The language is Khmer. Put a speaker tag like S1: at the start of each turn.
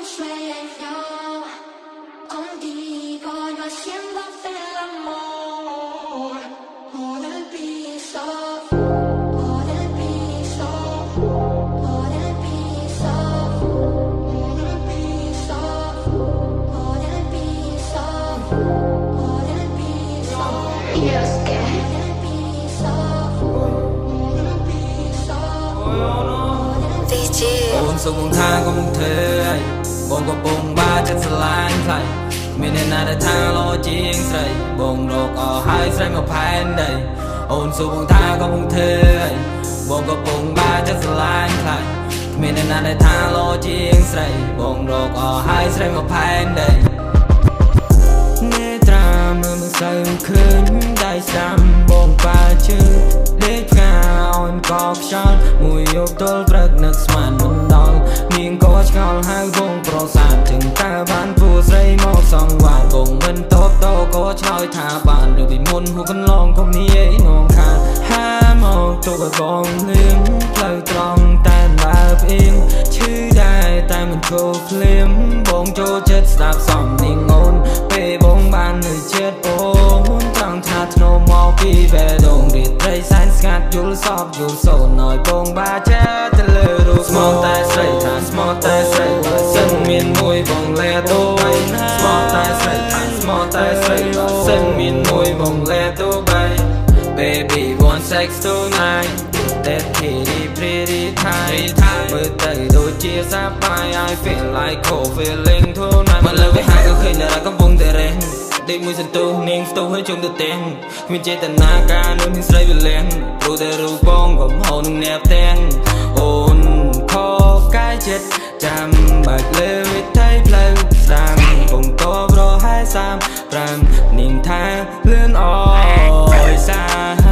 S1: sueño contigo, yo haciendo el amor por el piso, por el piso, por el piso, por el piso, por el piso, por el piso. Y es que por el piso, por el piso, DJ
S2: អូនសុំថាកុំធ្វើឲ្យបងក៏ពងបាចិត្តស្រឡាញ់ខ្លាចមានអ្នកណាដែលថាលោជាងស្រីបងរកអស់ហើយស្រីមកផែនដីអូនសុំថាកុំធ្វើឲ្យបងក៏ពងបាចិត្តស្រឡាញ់ខ្លាចមានអ្នកណាដែលថាលោជាងស្រីបងរកអស់ហើយស្រីមកផែនដីនេត្រាមើលមិនសូវឃើញដៃស្ដាំបងប៉ាជើលេខផ្កាអូនក៏ខ្យល់មួយយប់ទល់ព្រឹកនឹកស្មានមិនដល់នាងក៏ឆ្ងល់ហៅបងប្រសាទចឹងតើបានពូស្រីមកសងវ៉ាបងមិនតបតក៏ឆ្លើយថាបានឬពីមុនហួកន្លងកុំនិយាយនងខានហាមកទៅឲ្យបងលឿងផ្លូវត្រង់តែបើផ្អៀងឈឺដែរតែមិនចូលភ្លាមបងចូលចិត្តស្ដាប់សំនៀងអូនពេលបងបាននៅចិត្តបងត្រង់ថាធ្នោមកពីបេះដូងរីត្រីសែនស្ងាត់យល់សពយល់សូនឲ្យបងបាចាទៅលើរូបស្មោះតែស្រីថាស្មោះតែស្រីបើសិនមានមួយបងលែទៅស្មោះតែស្រីថាស្មោះតែស្រីបើសិនមានមួយបងលែទៅBaby want sex tonight That pretty tight មើលទៅដូចជាសប្បាយ I feel like cold feeling tonight មកលើវាហាក៏ឃើញតែកំពុងតែរេះដេកមួយសន្ទុះនាងស្ទុះឲ្យជុំទៅទាំងគ្មានចេតនាការនោះនាងស្រីវាលះព្រោះតែរូបបងកំហៅនឹងអ្នកទាំងអូនខកកាយចិត្តចាំបើកលើវិថីផ្លូវស្ដាំបងតបរហែ35នាងថាលឿនអើយសា